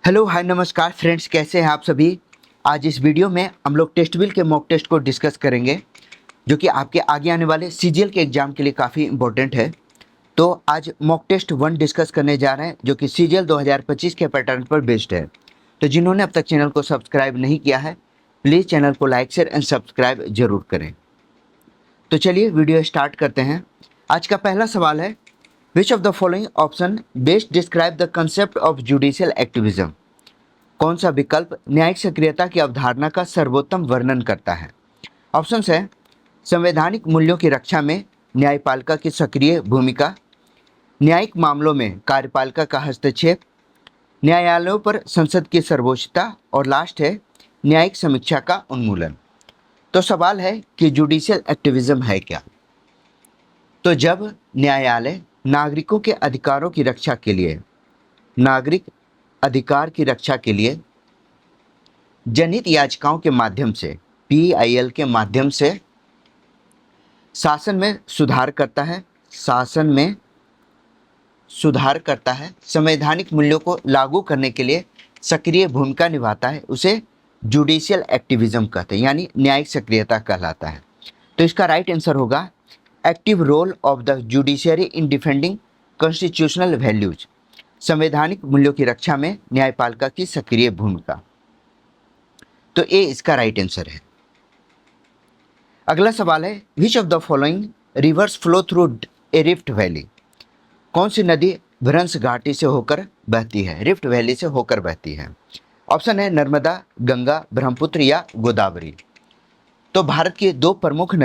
Hello hi नमस्कार friends, कैसे हैं आप सभी। आज इस वीडियो में हम लोग टेस्टबिल के मॉक टेस्ट को डिस्कस करेंगे जो कि आपके आगे आने वाले सीजीएल के एग्जाम के लिए काफ़ी इंपॉर्टेंट है। तो आज मॉक टेस्ट 1 डिस्कस करने जा रहे हैं जो कि सीजीएल 2025 के पैटर्न पर बेस्ड है। तो जिन्होंने अब तक चैनल को सब्सक्राइब नहीं किया है प्लीज़ चैनल को लाइक शेयर एंड सब्सक्राइब जरूर करें। तो चलिए वीडियो स्टार्ट करते हैं। आज का पहला सवाल है, which of the following option best describe the concept of judicial activism. कौन सा विकल्प न्यायिक सक्रियता की अवधारणा का सर्वोत्तम वर्णन करता है। ऑप्शंस है, संवैधानिक मूल्यों की रक्षा में न्यायपालिका की सक्रिय भूमिका, न्यायिक मामलों में कार्यपालिका का हस्तक्षेप, न्यायालयों पर संसद की सर्वोच्चता और लास्ट है न्यायिक समीक्षा का उन्मूलन। तो सवाल है कि जुडिशियल एक्टिविज्म है क्या। तो जब न्यायालय नागरिकों के अधिकारों की रक्षा के लिए नागरिक अधिकार की रक्षा के लिए जनहित याचिकाओं के माध्यम से पीआईएल के माध्यम से शासन में सुधार करता है, संवैधानिक मूल्यों को लागू करने के लिए सक्रिय भूमिका निभाता है, उसे जुडिशियल एक्टिविज्म कहते हैं, यानी न्यायिक सक्रियता कहलाता है। तो इसका राइट आंसर होगा active role of the judiciary in defending constitutional values, संवैधानिक मूल्यों की रक्षा में न्यायपालिका की सक्रिय भूमिका। तो ए इसका राइट आंसर है। अगला सवाल है, which of the following rivers flow through a rift valley. कौन सी नदी भ्रंश घाटी से होकर बहती है, रिफ्ट वैली से होकर बहती है। ऑप्शन है नर्मदा, गंगा, ब्रह्मपुत्र या गोदावरी। तो भारत की दो प्रमुख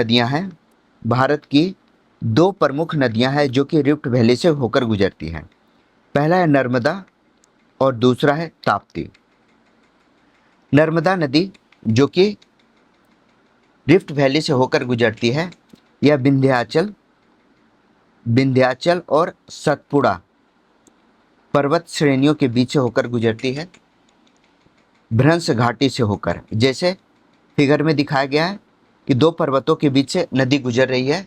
नदियां हैं जो कि रिफ्ट वैली से होकर गुजरती हैं। पहला है नर्मदा और दूसरा है ताप्ती। नर्मदा नदी जो कि रिफ्ट वैली से होकर गुजरती है, यह विंध्याचल और सतपुड़ा पर्वत श्रेणियों के बीच से होकर गुजरती है, भ्रंश घाटी से होकर। जैसे फिगर में दिखाया गया है कि दो पर्वतों के बीच से नदी गुजर रही है,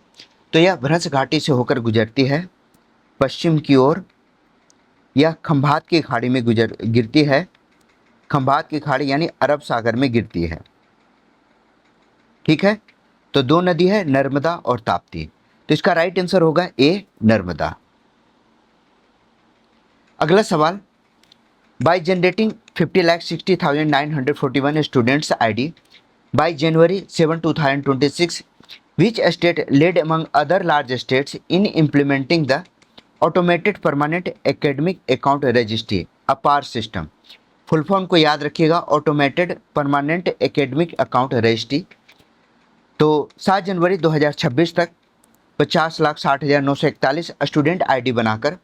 तो यह भ्रंश घाटी से होकर गुजरती है पश्चिम की ओर। यह खंभात की खाड़ी में गिरती है, खंभात की खाड़ी यानी अरब सागर में गिरती है। ठीक है, तो दो नदी है नर्मदा और ताप्ती। तो इसका राइट आंसर होगा ए नर्मदा। अगला सवाल, by generating 50,60,941 students ID bye January 7, 2026 which state led among other large states in implementing the automated permanent academic account registry अपार सिस्टम। फुल फॉर्म को याद रखिएगा, automated permanent academic account registry. तो 7 जनवरी 2026 तक 50,60,941 student ID बनाकर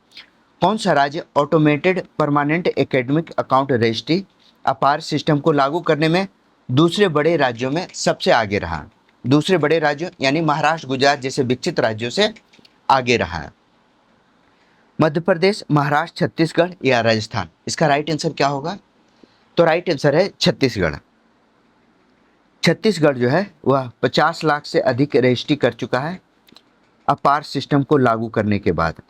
कौन सा राज्य automated permanent academic account registry अपार सिस्टम को लागू करने में दूसरे बड़े राज्यों में सबसे आगे रहा। दूसरे बड़े राज्यों यानी महाराष्ट्र, गुजरात जैसे विकसित राज्यों से आगे रहा है। मध्य प्रदेश, महाराष्ट्र, छत्तीसगढ़ या राजस्थान। इसका राइट आंसर क्या होगा। तो राइट आंसर है छत्तीसगढ़। छत्तीसगढ़ जो है वह 50 लाख से अधिक रजिस्ट्री कर चुका है अपार सिस्टम को लागू करने के बाद।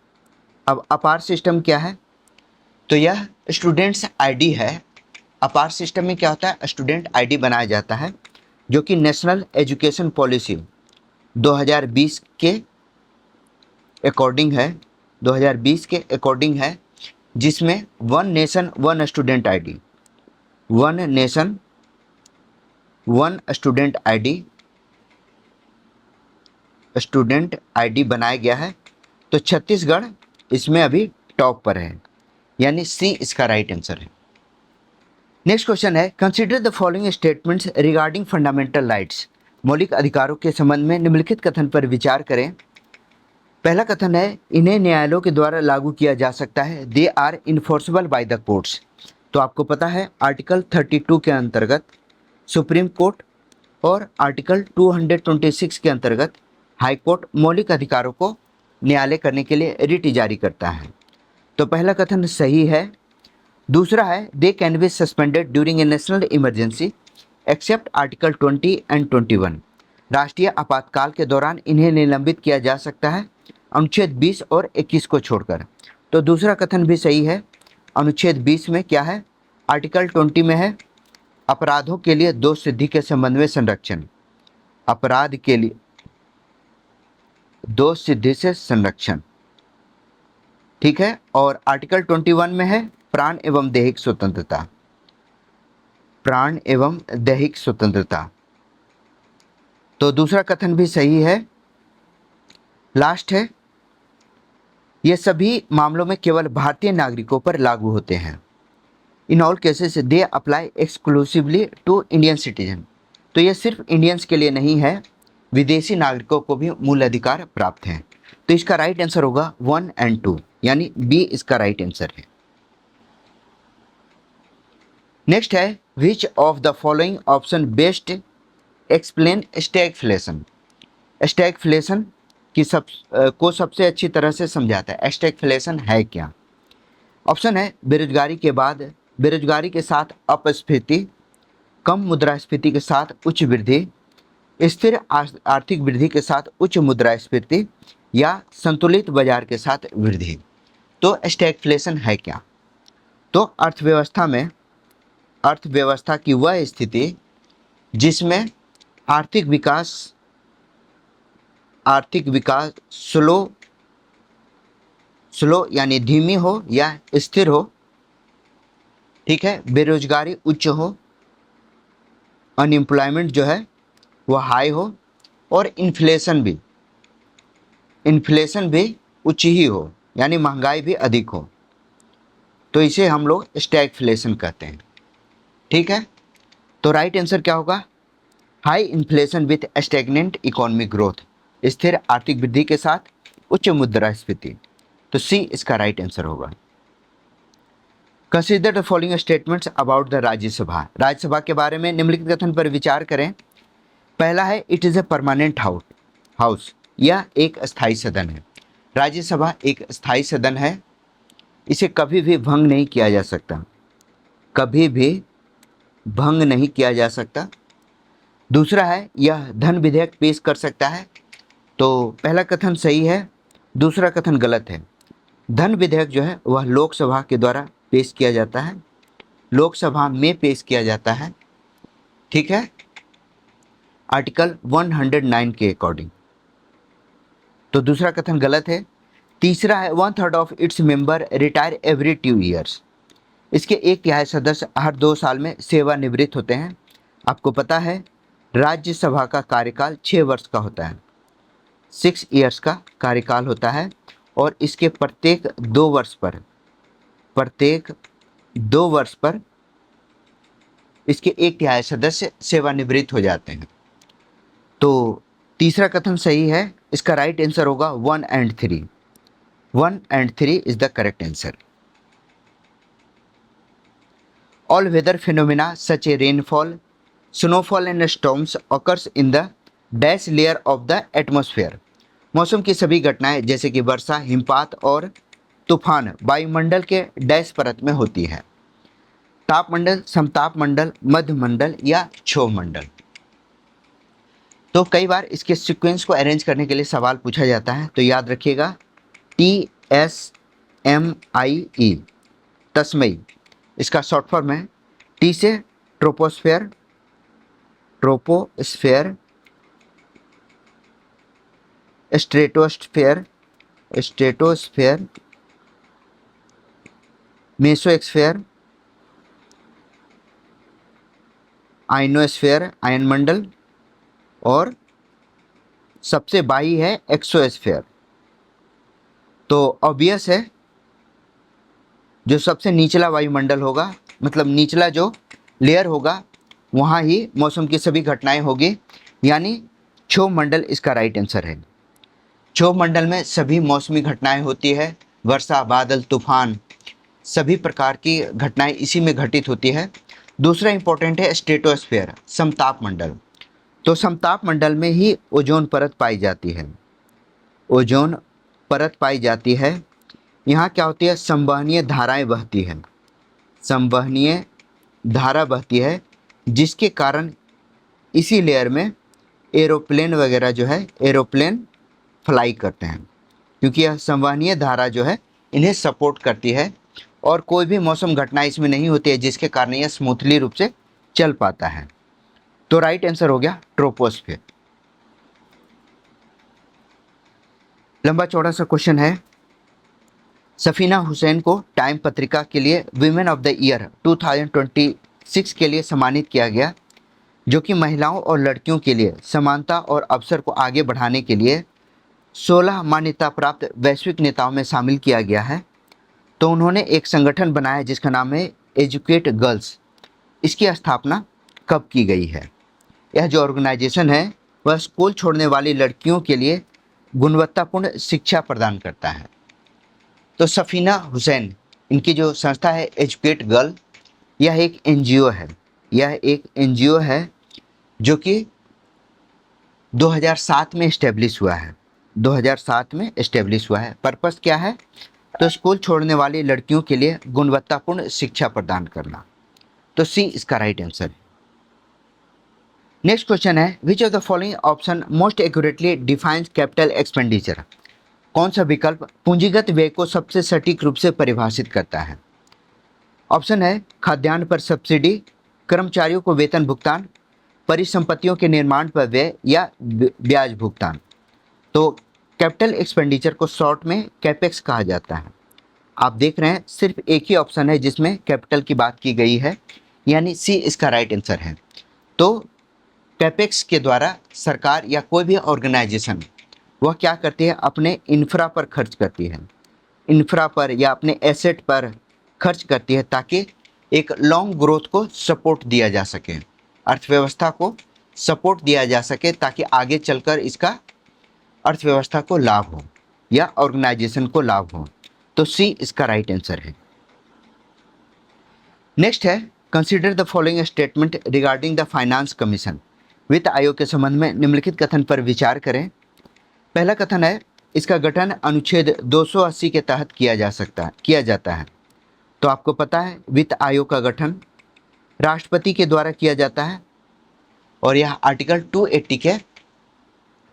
अब अपार सिस्टम क्या है, तो यह स्टूडेंट्स आईडी है। अपार सिस्टम में क्या होता है, स्टूडेंट आईडी बनाया जाता है जो कि नेशनल एजुकेशन पॉलिसी 2020 के अकॉर्डिंग है, जिसमें one nation one student ID, one nation one student ID बनाया गया है। तो छत्तीसगढ़ इसमें अभी टॉप पर है, यानी सी इसका राइट आंसर है। नेक्स्ट क्वेश्चन है, consider the following statements regarding fundamental rights. मौलिक अधिकारों के संबंध में निम्नलिखित कथन पर विचार करें। पहला कथन है, इन्हें न्यायालयों के द्वारा लागू किया जा सकता है, they are enforceable by the courts. तो आपको पता है आर्टिकल 32 के अंतर्गत सुप्रीम कोर्ट और आर्टिकल 226 के अंतर्गत हाई कोर्ट मौलिक अधिकारों को न्यायालय करने के लिए रिट जारी करता है। तो पहला कथन सही है। दूसरा है, they can be suspended during a national emergency except article 20 and 21। राष्ट्रीय आपातकाल के दौरान इन्हें निलंबित किया जा सकता है अनुच्छेद 20 और 21 को छोड़कर। तो दूसरा कथन भी सही है। अनुच्छेद 20 में क्या है, आर्टिकल 20 में है अपराधों के लिए दोष सिद्धि के संबंध में संरक्षण, अपराध के लिए दोष सिद्धि से संरक्षण, ठीक है। और आर्टिकल 21 में है प्राण एवं दैहिक स्वतंत्रता, प्राण एवं दैहिक स्वतंत्रता। तो दूसरा कथन भी सही है। लास्ट है, ये सभी मामलों में केवल भारतीय नागरिकों पर लागू होते हैं। In all cases they apply exclusively to Indian citizen. तो ये सिर्फ इंडियंस के लिए नहीं है, विदेशी नागरिकों को भी मूल अधिकार प्राप्त हैं। तो इसका राइट आंसर होगा 1 और 2, यानी बी इसका राइट आंसर है। नेक्स्ट है, which of the following option best explain stagflation. Stagflation की को सबसे अच्छी तरह से समझाता है। स्टैगफ्लेशन है क्या? ऑप्शन है बेरोजगारी के बाद बेरोजगारी के साथ अपस्फीति, कम मुद्रास्फीति के साथ उच्च वृद्धि, स्थिर आर्थिक वृद्धि के साथ उच्च मुद्रास्फीति, या संतुलित बाजार के साथ वृद्धि। तो स्टैगफ्लेशन है क्या? तो अर्थव्यवस्था की वह स्थिति जिसमें आर्थिक विकास स्लो यानी धीमी हो या स्थिर हो, ठीक है, बेरोजगारी उच्च हो, अनएम्प्लॉयमेंट जो है वो हाई हो, और इन्फ्लेशन भी उच्च ही हो, यानी महंगाई भी अधिक हो। तो इसे हम लोग स्टैगफ्लेशन कहते हैं, ठीक है। तो राइट आंसर क्या होगा? High inflation with stagnant economic growth, स्थिर आर्थिक वृद्धि के साथ उच्च मुद्रास्फीति। तो सी इसका राइट आंसर होगा। Consider the following statements about the Rajya Sabha. Rajya Sabha के बारे में निम्नलिखित कथन पर विचार करें। पहला है, it is a permanent house, यह एक स्थायी सदन है। राज्यसभा एक स्थायी सदन है, इसे कभी भी भंग नहीं किया जा सकता, कभी भी भंग नहीं किया जा सकता। दूसरा है, यह धन विधेयक पेश कर सकता है। तो पहला कथन सही है, दूसरा कथन गलत है। धन विधेयक जो है वह लोकसभा के द्वारा पेश किया जाता है, लोकसभा में पेश किया जाता है, ठीक है, आर्टिकल 109 के अकॉर्डिंग। तो दूसरा कथन गलत है। तीसरा है, 1/3 of its member retire every 2 years, इसके 1/3 सदस्य हर 2 साल में सेवानिवृत्त होते हैं। आपको पता है राज्यसभा का कार्यकाल 6 वर्ष का होता है, 6 ईयर्स का कार्यकाल होता है, और इसके प्रत्येक 2 वर्ष पर इसके 1/3 सदस्य सेवानिवृत्त हो जाते हैं। तो तीसरा कथन सही है, इसका राइट आंसर होगा 1 और 3। 1 और 3 is the correct answer. All weather phenomena such a rainfall, snowfall and storms occurs in the dash layer of the atmosphere. मौसम की सभी घटनाएं जैसे कि वर्षा, हिमपात और तूफान वायुमंडल के डैश परत में होती है। तापमंडल, समतापमंडल, मध्यमंडल या क्षोभमंडल। तो कई बार इसके सीक्वेंस को अरेंज करने के लिए सवाल पूछा जाता है, तो याद रखिएगा TSMIE, तस्मई, इसका शॉर्ट फॉर्म है। टी से ट्रोपोस्फेयर, स्ट्रेटोस्फेयर, मेसोस्फेयर, आयनोस्फेयर, आयनमंडल, और सबसे बाई है एक्सोस्फेयर। तो ऑब्वियस है जो सबसे निचला वायुमंडल होगा, मतलब निचला जो लेयर होगा, वहाँ ही मौसम की सभी घटनाएं होगी, यानी क्षोभमंडल इसका राइट आंसर है। क्षोभमंडल में सभी मौसमी घटनाएं होती है, वर्षा, बादल, तूफान, सभी प्रकार की घटनाएं इसी में घटित होती है। दूसरा इंपॉर्टेंट है स्ट्रेटोस्फेयर, समताप मंडल। तो समताप मंडल में ही ओजोन परत पाई जाती है, ओजोन परत पाई जाती है। यहाँ क्या होती है, संवहनीय धाराएं बहती हैं, संवहनीय धारा बहती है, जिसके कारण इसी लेयर में एरोप्लेन वगैरह जो है, एरोप्लेन फ्लाई करते हैं, क्योंकि यह संवहनीय धारा जो है इन्हें सपोर्ट करती है और कोई भी मौसम घटना इसमें नहीं होती है जिसके कारण यह स्मूथली रूप से चल पाता है। तो राइट आंसर हो गया ट्रोपोस्फियर। लंबा चौड़ा सा क्वेश्चन है। सफीना हुसैन को टाइम पत्रिका के लिए वीमेन ऑफ द ईयर 2026 के लिए सम्मानित किया गया, जो कि महिलाओं और लड़कियों के लिए समानता और अवसर को आगे बढ़ाने के लिए 16 मान्यता प्राप्त वैश्विक नेताओं में शामिल किया गया है। तो उन्होंने एक संगठन बनाया जिसका नाम है एजुकेट गर्ल्स। इसकी स्थापना कब की गई है? यह जो ऑर्गेनाइजेशन है वह स्कूल छोड़ने वाली लड़कियों के लिए गुणवत्तापूर्ण शिक्षा प्रदान करता है। तो सफीना हुसैन, इनकी जो संस्था है एजुकेट गर्ल, यह एक एनजीओ है। यह एक एनजीओ है जो कि 2007 में इस्टेब्लिश हुआ है। 2007 में इस्टेब्लिश हुआ है। पर्पस क्या है? तो स्कूल छोड़ने वाली लड़कियों के लिए गुणवत्तापूर्ण शिक्षा प्रदान करना। तो सी इसका राइट आंसर है। नेक्स्ट क्वेश्चन है, which of the following option most accurately defines capital expenditure? कौन सा विकल्प पूंजीगत व्यय को सबसे सटीक रूप से परिभाषित करता है? ऑप्शन है खाद्यान्न पर सब्सिडी, कर्मचारियों को वेतन भुगतान, परिसंपत्तियों के निर्माण पर व्यय या ब्याज भुगतान। तो कैपिटल एक्सपेंडिचर को शॉर्ट में कैपेक्स कहा जाता है। आप देख रहे हैं सिर्फ एक ही ऑप्शन है जिसमें कैपिटल की बात की गई है, यानी सी इसका राइट आंसर है। तो कैपेक्स के द्वारा सरकार या कोई भी ऑर्गेनाइजेशन वह क्या करती है? अपने इंफ्रा पर खर्च करती है, इंफ्रा पर या अपने एसेट पर खर्च करती है ताकि एक लॉन्ग ग्रोथ को सपोर्ट दिया जा सके, अर्थव्यवस्था को सपोर्ट दिया जा सके ताकि आगे चलकर इसका अर्थव्यवस्था को लाभ हो या ऑर्गेनाइजेशन को लाभ हो। तो सी इसका राइट आंसर है। नेक्स्ट है, consider the following statement regarding the finance commission. वित्त आयोग के संबंध में निम्नलिखित कथन पर विचार करें। पहला कथन है, इसका गठन अनुच्छेद 280 के तहत किया जाता है। तो आपको पता है वित्त आयोग का गठन राष्ट्रपति के द्वारा किया जाता है और यह आर्टिकल 280 के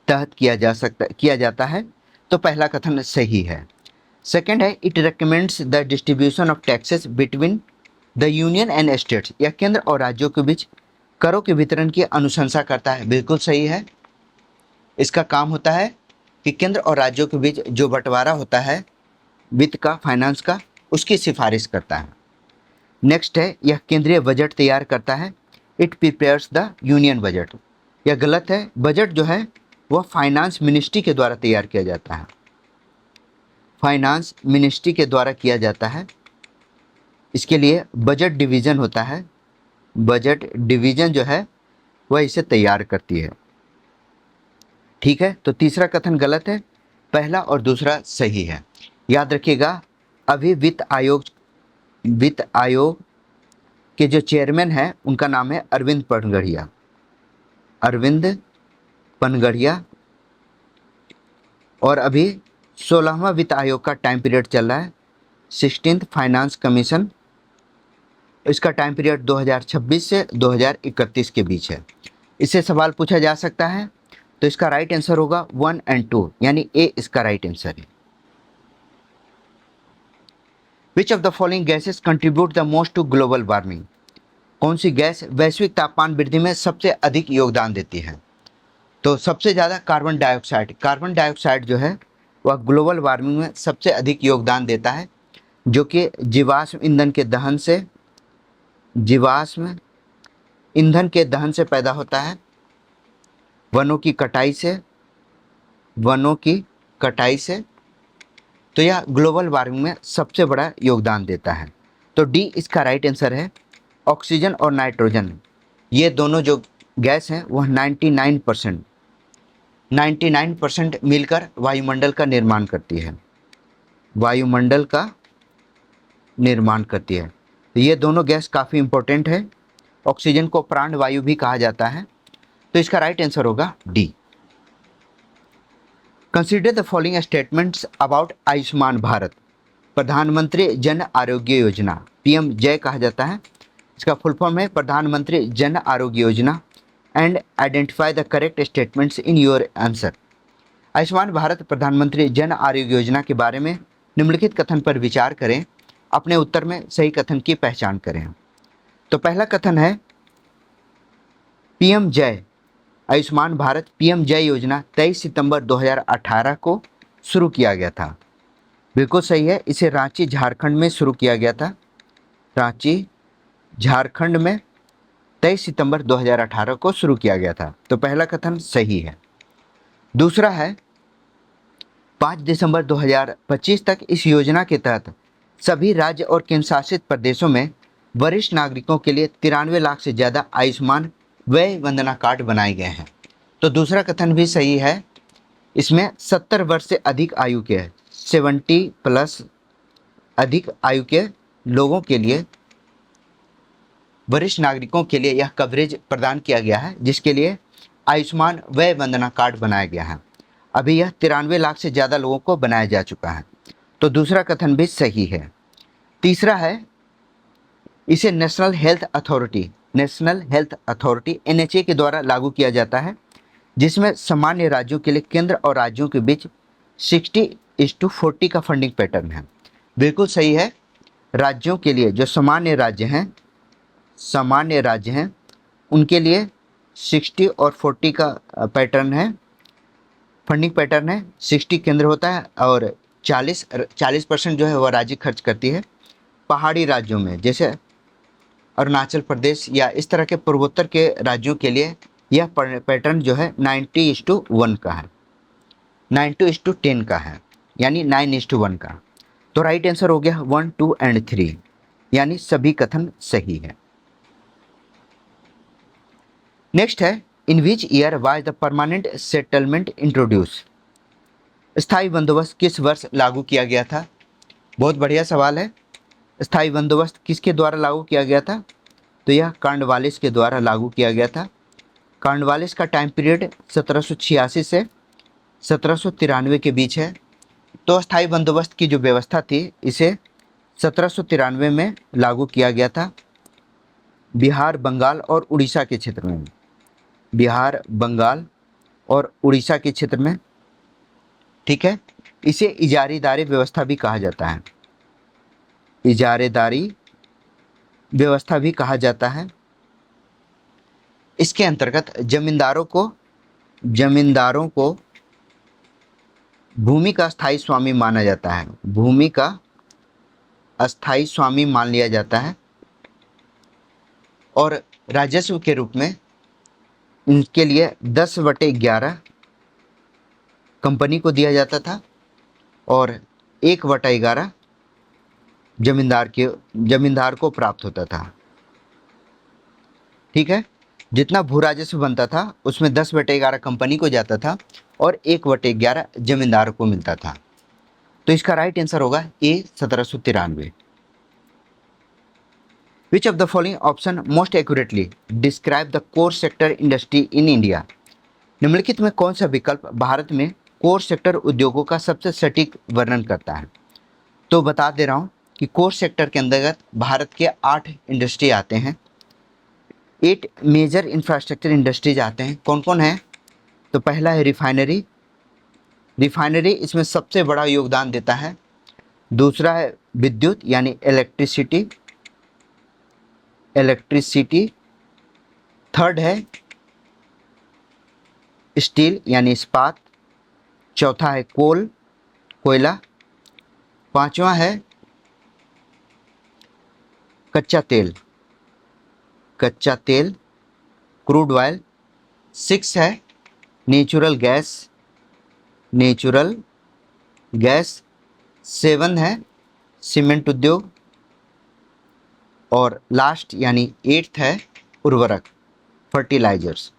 तहत किया जाता है। तो पहला कथन सही है। सेकंड है, it recommends the distribution of taxes between the union and states. यह केंद्र और राज्यों के बीच करों के वितरण की अनुशंसा करता है। बिल्कुल सही है। इसका काम होता है कि केंद्र और राज्यों के बीच जो बंटवारा होता है वित्त का, फाइनेंस का, उसकी सिफारिश करता है। नेक्स्ट है, यह केंद्रीय बजट तैयार करता है। It prepares the union budget. यह गलत है। बजट जो है वह फाइनेंस मिनिस्ट्री के द्वारा तैयार किया जाता है, फाइनेंस मिनिस्ट्री के द्वारा किया जाता है। इसके लिए बजट डिवीज़न होता है। बजट डिवीज़न जो है वह इसे तैयार करती है। ठीक है, तो तीसरा कथन गलत है, पहला और दूसरा सही है। याद रखिएगा, अभी वित्त आयोग के जो चेयरमैन हैं उनका नाम है अरविंद पनगढ़िया। और अभी 16वां वित्त आयोग का टाइम पीरियड चल रहा है, 16th फाइनेंस कमीशन। इसका टाइम पीरियड 2026 से 2031 के बीच है। इससे सवाल पूछा जा सकता है। तो इसका राइट आंसर होगा 1 और 2, यानी ए इसका राइट आंसर है। Which of the following gases contribute the most to global warming? कौन सी गैस वैश्विक तापमान वृद्धि में सबसे अधिक योगदान देती है? तो सबसे ज़्यादा कार्बन डाइऑक्साइड जो है वह ग्लोबल वार्मिंग में सबसे अधिक योगदान देता है, जो कि जीवाश्म ईंधन के दहन से पैदा होता है, वनों की कटाई से। तो यह ग्लोबल वार्मिंग में सबसे बड़ा योगदान देता है। तो डी इसका राइट आंसर है। ऑक्सीजन और नाइट्रोजन, ये दोनों जो गैस हैं वह 99% मिलकर वायुमंडल का निर्माण करती है। तो ये दोनों गैस काफ़ी इंपॉर्टेंट है। ऑक्सीजन को प्राणवायु भी कहा जाता है। तो इसका राइट आंसर होगा D. Consider the following statements about Ayushman Bharat. प्रधानमंत्री जन आरोग्य योजना, पीएम जय कहा जाता है। इसका फुल फॉर्म है प्रधानमंत्री Jan Arogya Yojana. And identify the correct statements in your answer. Ayushman Bharat प्रधानमंत्री जन आरोग्य योजना के बारे में निम्नलिखित कथन पर विचार करें। अपने उत्तर में सही कथन की पहचान करें। तो पहला कथन है पीएम जय आयुष्मान भारत पीएम जय योजना 23 सितंबर 2018 को शुरू किया गया था। बिल्कुल सही है, इसे रांची झारखंड में शुरू किया गया था। रांची झारखंड में 23 सितंबर 2018 को शुरू किया गया था। तो पहला कथन सही है। दूसरा है 5 दिसंबर 2025 तक इस योजना के तहत सभी राज्य और केंद्र शासित प्रदेशों में वरिष्ठ नागरिकों के लिए 93 लाख से ज़्यादा आयुष्मान व्यय वंदना कार्ड बनाए गए हैं। तो दूसरा कथन भी सही है। इसमें 70 वर्ष से अधिक आयु के 70+ अधिक आयु के लोगों के लिए, वरिष्ठ नागरिकों के लिए यह कवरेज प्रदान किया गया है, जिसके लिए आयुष्मान व्यय वंदना कार्ड बनाया गया है। अभी यह 93 लाख से ज़्यादा लोगों को बनाया जा चुका है। तो दूसरा कथन भी सही है। तीसरा है इसे नेशनल हेल्थ अथॉरिटी NHA के द्वारा लागू किया जाता है, जिसमें सामान्य राज्यों के लिए केंद्र और राज्यों के बीच 60:40 का फंडिंग पैटर्न है। बिल्कुल सही है। राज्यों के लिए जो सामान्य राज्य हैं उनके लिए 60 और 40 का पैटर्न है, फंडिंग पैटर्न है। 60 केंद्र होता है और 40% जो है वह राज्य खर्च करती है। पहाड़ी राज्यों में जैसे अरुणाचल प्रदेश या इस तरह के पूर्वोत्तर के राज्यों के लिए यह पैटर्न जो है 90:1 का है, 90:10 का है, यानी 9:1 का। तो राइट आंसर हो गया 1, 2 एंड 3, यानी सभी कथन सही है। नेक्स्ट है in which year was the permanent settlement introduce. स्थायी बंदोबस्त किस वर्ष लागू किया गया था? बहुत बढ़िया सवाल है। स्थायी बंदोबस्त किसके द्वारा लागू किया गया था? तो यह कॉर्नवालिस के द्वारा लागू किया गया था। कॉर्नवालिस का टाइम पीरियड 1786 से 1793 के बीच है। तो स्थायी बंदोबस्त की जो व्यवस्था थी इसे 1793 में लागू किया गया था बिहार, बंगाल और उड़ीसा के क्षेत्र में। बिहार, बंगाल और उड़ीसा के क्षेत्र में, ठीक है। इसे इजारेदारी व्यवस्था भी कहा जाता है, इजारेदारी व्यवस्था भी कहा जाता है। इसके अंतर्गत जमींदारों को भूमि का स्थायी स्वामी माना जाता है, भूमि का अस्थायी स्वामी मान लिया जाता है और राजस्व के रूप में इनके लिए 10/11 कंपनी को दिया जाता था और 1/11 जमींदार को प्राप्त होता था, ठीक है। जितना भू राजस्व बनता था उसमें 10/11 कंपनी को जाता था और 1/11 जमींदार को मिलता था। तो इसका राइट आंसर होगा ए 1793। विच of the following option most accurately describe the core sector industry in India. निम्नलिखित में कौन सा विकल्प भारत में कोर सेक्टर उद्योगों का सबसे सटीक वर्णन करता है? तो बता दे रहा हूँ कि कोर सेक्टर के अंतर्गत भारत के 8 इंडस्ट्री आते हैं, 8 मेजर इंफ्रास्ट्रक्चर इंडस्ट्रीज आते हैं। कौन कौन है? तो पहला है रिफाइनरी इसमें सबसे बड़ा योगदान देता है। दूसरा है विद्युत यानी इलेक्ट्रिसिटी। थर्ड है स्टील यानी इस्पात। चौथा है कोयला। पांचवा है कच्चा तेल क्रूड ऑयल। 6 है नेचुरल गैस। 7 है सीमेंट उद्योग और लास्ट यानी 8th है उर्वरक फर्टिलाइजर्स,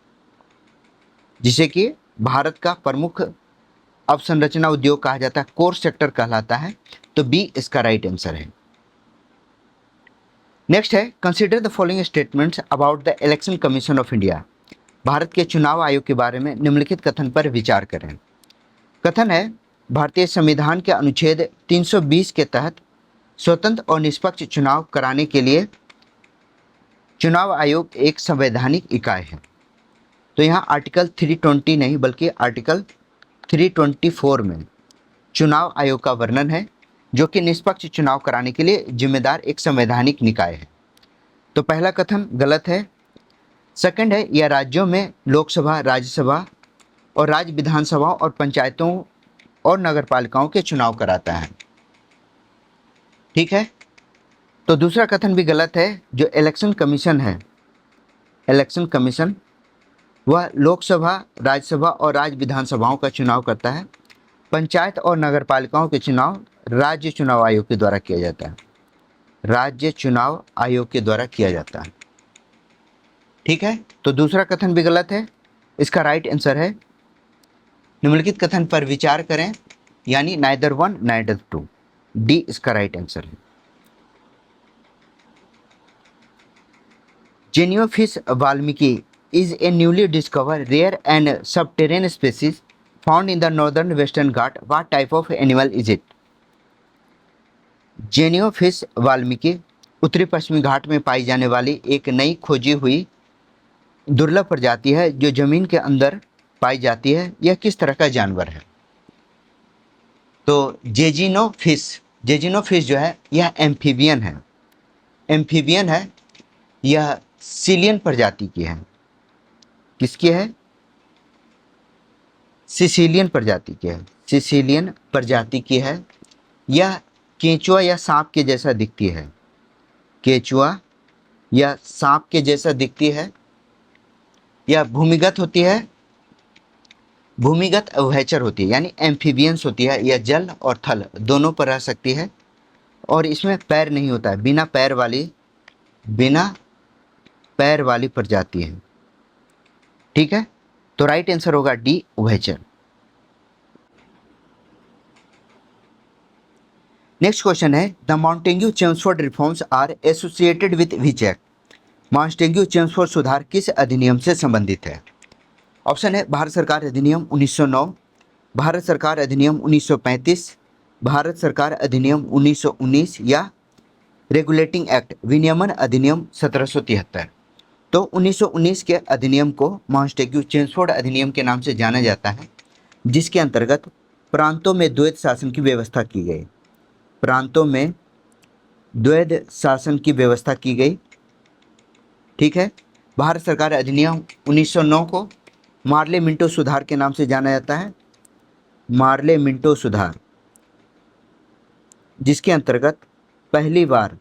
जिसे कि भारत का प्रमुख अवसंरचना उद्योग कहा जाता है, कोर सेक्टर कहलाता है। तो बी इसका राइट आंसर है। नेक्स्ट है consider the following statements about the election commission of India. Bharat के चुनाव आयोग के बारे में निम्नलिखित कथन पर विचार करें। कथन है भारतीय संविधान के अनुच्छेद 320 के तहत स्वतंत्र और निष्पक्ष चुनाव कराने के लिए चुनाव आयोग एक संवैधानिक इकाई है। तो यहाँ आर्टिकल 320 नहीं बल्कि आर्टिकल 324 में चुनाव आयोग का वर्णन है जो कि निष्पक्ष चुनाव कराने के लिए जिम्मेदार एक संवैधानिक निकाय है। तो पहला कथन गलत है। सेकंड है, यह राज्यों में लोकसभा, राज्यसभा और राज्य विधानसभाओं और पंचायतों और नगरपालिकाओं के चुनाव कराता है। ठीक है। तो दूसरा कथन भी गलत है। जो इलेक्शन कमीशन है, इलेक्शन कमीशन वह लोकसभा, राज्यसभा और राज्य विधानसभाओं का चुनाव करता है। पंचायत और नगरपालिकाओं के चुनाव राज्य चुनाव आयोग के द्वारा किया जाता है, राज्य चुनाव आयोग के द्वारा किया जाता है। ठीक है। तो दूसरा कथन भी गलत है। इसका राइट आंसर है, निम्नलिखित कथन पर विचार करें, यानी neither one neither two, D इसका राइट आंसर है। जेनियोफिश Valmiki is a newly discovered rare and subterranean species found in the northern western Ghat. What type of animal is it? जेनियोफिश Valmiki उत्तरी पश्चिमी घाट में पाई जाने वाली एक नई खोजी हुई दुर्लभ प्रजाति है जो जमीन के अंदर पाई जाती है। यह किस तरह का जानवर है? तो जेजिनोफिश जो है यह एम्फीबियन है, एम्फीबियन है। यह सिलियन प्रजाति की है। किसकी है? सिसिलियन प्रजाति की है, सिसिलियन प्रजाति की है। यह केंचुआ या सांप के जैसा दिखती है, केंचुआ या सांप के जैसा दिखती है। यह भूमिगत होती है, भूमिगत उभयचर होती है, यानी एम्फीबियंस होती है। यह जल और थल दोनों पर रह सकती है और इसमें पैर नहीं होता है, बिना पैर वाली प्रजाति है। ठीक है। तो राइट आंसर होगा डी, उभयचर। नेक्स्ट क्वेश्चन है, the Montagu Chelmsford reforms are associated with which act? Montagu Chelmsford सुधार किस अधिनियम से संबंधित है? ऑप्शन है भारत सरकार अधिनियम 1909, भारत सरकार अधिनियम 1935, भारत सरकार अधिनियम 1919 या रेगुलेटिंग एक्ट विनियमन अधिनियम 1773। तो 1919 के अधिनियम को मॉन्टेग्यू चेम्सफोर्ड अधिनियम के नाम से जाना जाता है, जिसके अंतर्गत प्रांतों में द्वैध शासन की व्यवस्था की गई, प्रांतों में द्वैध शासन की व्यवस्था की गई। ठीक है। भारत सरकार अधिनियम 1909 को मार्ले मिंटो सुधार के नाम से जाना जाता है, मार्ले मिंटो सुधार, जिसके अंतर्गत पहली बार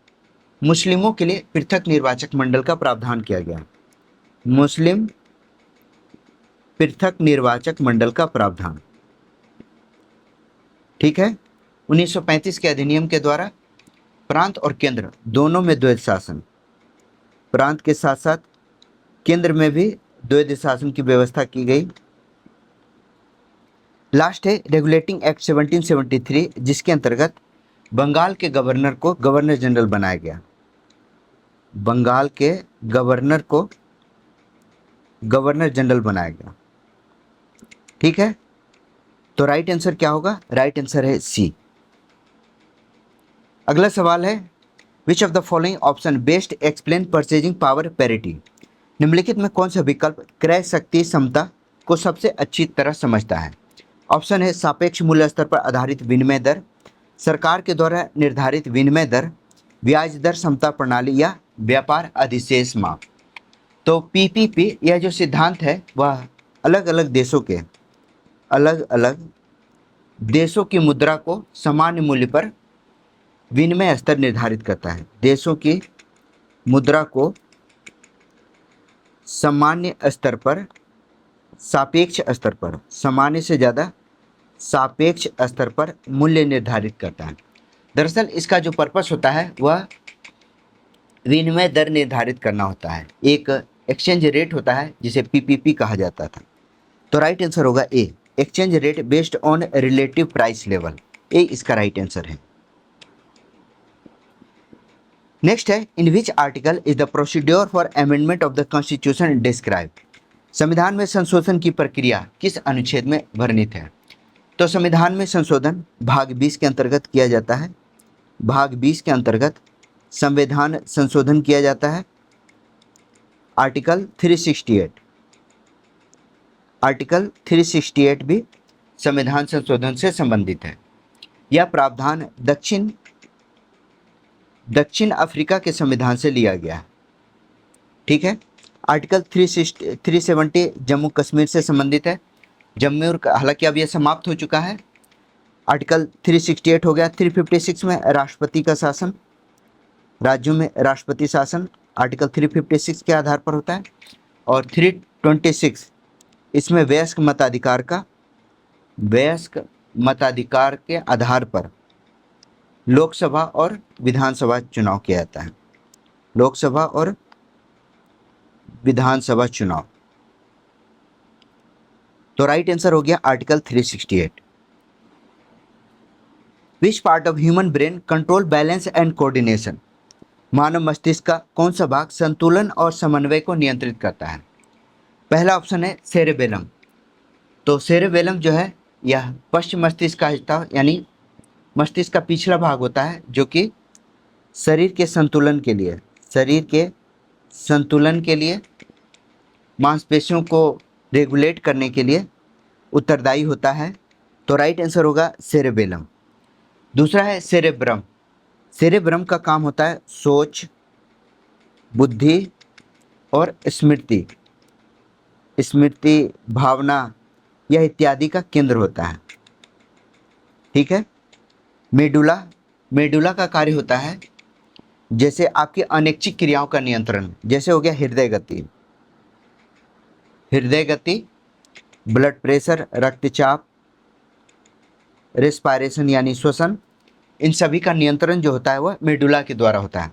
मुस्लिमों के लिए पृथक निर्वाचक मंडल का प्रावधान किया गया, मुस्लिम पृथक निर्वाचक मंडल का प्रावधान। ठीक है। 1935 के अधिनियम के द्वारा प्रांत और केंद्र दोनों में द्वैध शासन, प्रांत के साथ साथ केंद्र में भी द्वैध शासन की व्यवस्था की गई। लास्ट है रेगुलेटिंग एक्ट 1773, जिसके अंतर्गत बंगाल के गवर्नर को गवर्नर जनरल बनाया गया, बंगाल के गवर्नर को गवर्नर जनरल बनाया गया। ठीक है। तो राइट आंसर क्या होगा? राइट आंसर है सी। अगला सवाल है, which of the following option best explain purchasing power parity? निम्नलिखित में कौन सा विकल्प क्रय शक्ति समता को सबसे अच्छी तरह समझता है? ऑप्शन है सापेक्ष मूल्य स्तर पर आधारित विनिमय दर, सरकार के द्वारा निर्धारित विनिमय दर, ब्याज दर समता प्रणाली या व्यापार अधिशेष माप। तो पीपीपी यह जो सिद्धांत है वह अलग अलग देशों की मुद्रा को सामान्य मूल्य पर विनिमय स्तर निर्धारित करता है, देशों की मुद्रा को सामान्य स्तर पर, सापेक्ष स्तर पर, सामान्य से ज़्यादा सापेक्ष स्तर पर मूल्य निर्धारित करता है। दरअसल इसका जो पर्पस होता है वह विनिमय दर निर्धारित करना होता है, एक एक्सचेंज रेट होता है जिसे पीपीपी कहा जाता था। तो राइट आंसर होगा A, exchange rate based on relative price level, A इसका राइट आंसर है। नेक्स्ट है, in which article is the procedure for amendment of the constitution describe? संविधान में संशोधन की प्रक्रिया किस अनुच्छेद में वर्णित है? तो संविधान में संशोधन भाग 20 के अंतर्गत किया जाता है, भाग 20 के अंतर्गत संविधान संशोधन किया जाता है। आर्टिकल 368, आर्टिकल 368 भी संविधान संशोधन से संबंधित है। यह प्रावधान दक्षिण अफ्रीका के संविधान से लिया गया है। ठीक है। आर्टिकल 370 जम्मू कश्मीर से संबंधित है। जम्मू और हालांकि अब यह समाप्त हो चुका है। आर्टिकल 368 हो गया। 356 में राष्ट्रपति का शासन, राज्यों में राष्ट्रपति शासन आर्टिकल 356 के आधार पर होता है। और 326 इसमें वयस्क मताधिकार के आधार पर लोकसभा और विधानसभा चुनाव किया जाता है। लोकसभा और विधानसभा चुनाव। तो राइट आंसर हो गया article 368। Which part of human brain control balance and coordination? मानव मस्तिष्क का कौन सा भाग संतुलन और समन्वय को नियंत्रित करता है? पहला ऑप्शन है सेरेबेलम। तो सेरेबेलम जो है यह पश्चिम मस्तिष्क का हिस्सा यानी मस्तिष्क का पिछला भाग होता है, जो कि शरीर के संतुलन के लिए मांसपेशियों को रेगुलेट करने के लिए उत्तरदायी होता है। तो राइट आंसर होगा सेरेबेलम। दूसरा है सेरेब्रम। सेरेब्रम का काम होता है सोच, बुद्धि और स्मृति, भावना यह इत्यादि का केंद्र होता है। ठीक है। मेडुला का कार्य होता है जैसे आपकी अनैच्छिक क्रियाओं का नियंत्रण, जैसे हो गया हृदय गति, ब्लड प्रेशर, रक्तचाप, रेस्पायरेशन यानी श्वसन, इन सभी का नियंत्रण जो होता है वह मेडुला के द्वारा होता है।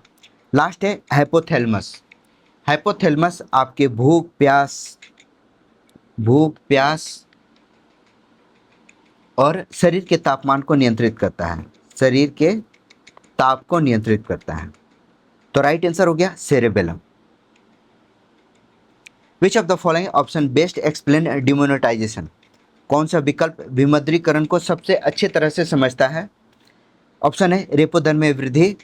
लास्ट है हाइपोथैलेमस। हाइपोथैलेमस आपके भूख प्यास और शरीर के तापमान को नियंत्रित करता है, शरीर के ताप को नियंत्रित करता है। तो राइट आंसर हो गया cerebellum. Which of the following option best explain demonetisation? कौन सा विकल्प विमुद्रीकरण को सबसे अच्छे तरह से समझता है? ऑप्शन है रेपो दर में वृद्धि,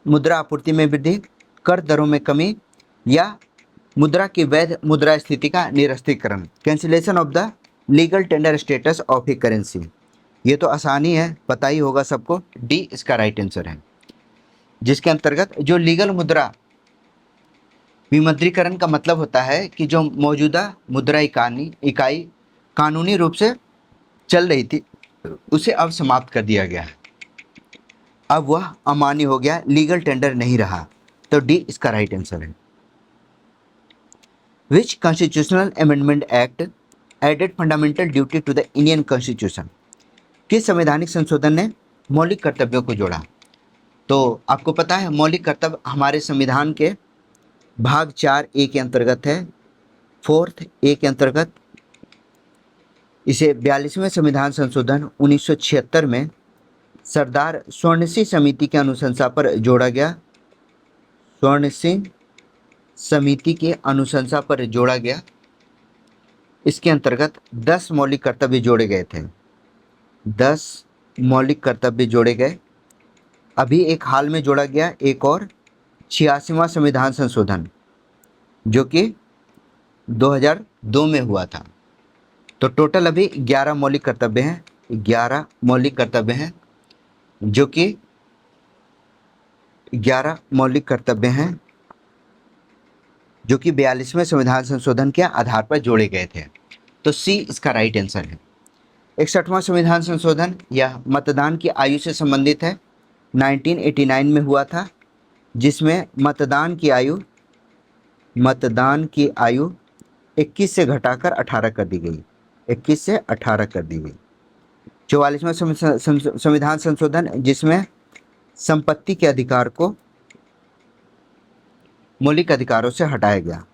मुद्रा आपूर्ति में वृद्धि, कर दरों में कमी, या मुद्रा की वैध मुद्रा स्थिति का निरस्तीकरण, cancellation of the legal tender status of a currency. ये तो आसानी है, पता ही होगा सबको, डी इसका राइट आंसर है, जिसके अंतर्गत जो लीगल मुद्रा विमुद्रीकरण का मतलब होता है कि जो मौजूदा मुद्रा इकाई कानूनी रूप से चल रही थी उसे अब समाप्त कर दिया गया है, अब वह अमान्य हो गया, लीगल टेंडर नहीं रहा। तो डी इसका राइट आंसर है। Which constitutional amendment act added fundamental duty to the Indian constitution? किस संवैधानिक संशोधन ने मौलिक कर्तव्यों को जोड़ा? तो आपको पता है मौलिक कर्तव्य हमारे संविधान के भाग 4A के अंतर्गत है, 4th A के अंतर्गत। इसे 42वें संविधान संशोधन 1976 में सरदार स्वर्ण सिंह समिति के अनुशंसा पर जोड़ा गया। स्वर्ण सिंह समिति के अनुशंसा पर जोड़ा गया। इसके अंतर्गत 10 मौलिक कर्तव्य जोड़े गए थे, 10 मौलिक कर्तव्य जोड़े गए। अभी एक हाल में जोड़ा गया एक और 86वां संविधान संशोधन, जो कि 2002 में हुआ था। तो टोटल अभी 11 मौलिक कर्तव्य हैं, 11 मौलिक कर्तव्य हैं, जो कि 11 मौलिक कर्तव्य हैं जो कि 42वें संविधान संशोधन के आधार पर जोड़े गए थे। तो सी इसका राइट आंसर है। 61वां संविधान संशोधन यह मतदान की आयु से संबंधित है, 1989 में हुआ था, जिसमें मतदान की आयु 21 से घटाकर 18 कर दी गई, 21 से 18 कर दी गई। 44वां संविधान संशोधन जिसमें संपत्ति के अधिकार को मौलिक अधिकारों से हटाया गया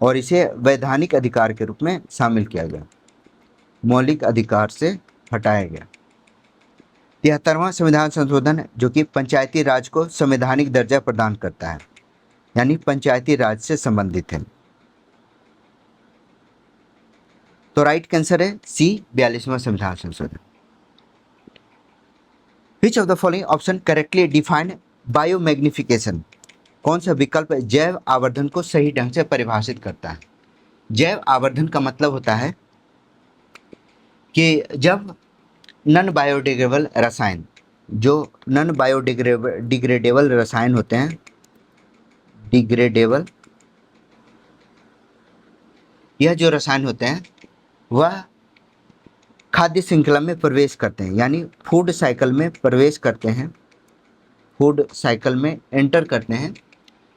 और इसे वैधानिक अधिकार के रूप में शामिल किया गया, मौलिक अधिकार से हटाया गया। 73वां संविधान संशोधन जो कि पंचायती राज को संवैधानिक दर्जा प्रदान करता है, यानी पंचायती राज से संबंधित है। तो राइट आंसर है सी 42वां संविधान संशोधन। विच of the following option correctly define biomagnification? कौन सा विकल्प जैव आवर्धन को सही ढंग से परिभाषित करता है? जैव आवर्धन का मतलब होता है कि जब नॉन बायोडिग्रेडेबल रसायन, जो नॉन बायोडिग्रेडेबल रसायन होते हैं, डिग्रेडेबल, यह जो रसायन होते हैं वह खाद्य श्रृंखला में प्रवेश करते हैं, यानी फूड साइकिल में प्रवेश करते हैं, फूड साइकिल में एंटर करते हैं,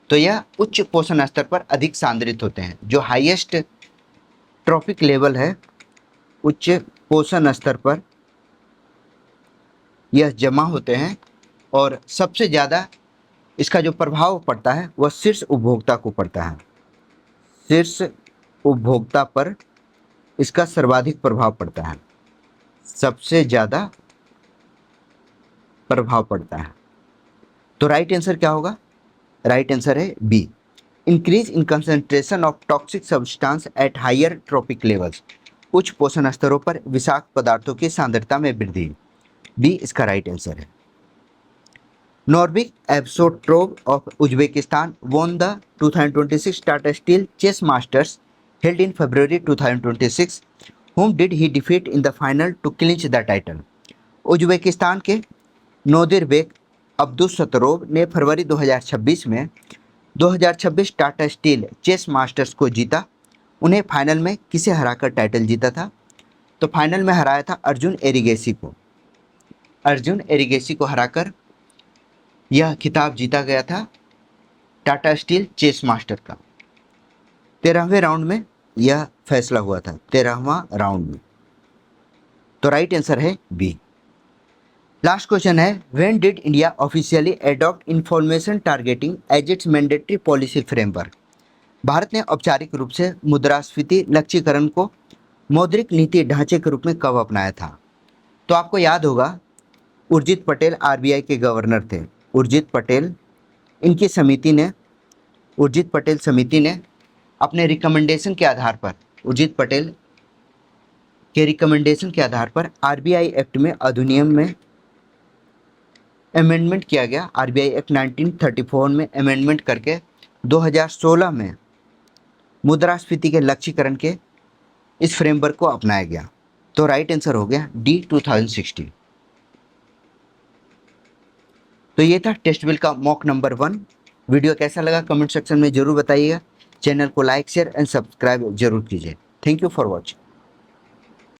तो यह उच्च पोषण स्तर पर अधिक सांद्रित होते हैं। जो हाईएस्ट ट्रॉपिक लेवल है, उच्च पोषण स्तर पर यह जमा होते हैं और सबसे ज़्यादा इसका जो प्रभाव पड़ता है वह शीर्ष उपभोक्ता को पड़ता है। शीर्ष उपभोक्ता पर इसका सर्वाधिक प्रभाव पड़ता है, सबसे ज़्यादा प्रभाव पड़ता है। तो राइट आंसर क्या होगा? राइट आंसर है B, increase in concentration of toxic substance at higher trophic levels, उच्च पोषण स्तरों पर विषाक्त पदार्थों की सांद्रता में वृद्धि। बी इसका राइट आंसर है। Nodirbek Abdusattorov of Uzbekistan won the 2026 Tata steel chess masters held in February 2026. Whom did he defeat in the final to clinch the title? Uzbekistan के नोदिरबेक अब्दुसतरोव ने फरवरी 2026 में 2026 टाटा स्टील चेस मास्टर्स को जीता। उन्हें final में किसे हराकर टाइटल जीता था? तो फाइनल में हराया था अर्जुन एरिगेसी को। अर्जुन एरिगेसी को हराकर यह खिताब जीता गया था टाटा स्टील चेस मास्टर का। 13वें राउंड में यह फैसला हुआ था, 13वां राउंड में। तो राइट आंसर है बी। लास्ट क्वेश्चन है, when did India officially adopt information targeting as its mandatory policy framework? Bharat ने औपचारिक रूप से मुद्रास्फीति लक्ष्यीकरण को मौद्रिक नीति ढांचे के रूप में कब अपनाया था? तो आपको याद होगा, उर्जित पटेल आरबीआई के गवर्नर थे। उर्जित पटेल समिति ने अपने रिकमेंडेशन के आधार पर, उर्जित पटेल के रिकमेंडेशन के आधार पर आरबीआई एक्ट में अधिनियम में अमेंडमेंट किया गया। आरबीआई एक्ट 1934 में अमेंडमेंट करके 2016 में मुद्रास्फीति के लक्ष्यीकरण के इस फ्रेमवर्क को अपनाया गया। तो राइट आंसर हो गया डी 2016। तो ये था टेस्ट बिल का मॉक नंबर 1। वीडियो कैसा लगा कमेंट सेक्शन में जरूर बताइएगा। चैनल को लाइक शेयर एंड सब्सक्राइब जरूर कीजिए। Thank you for watching.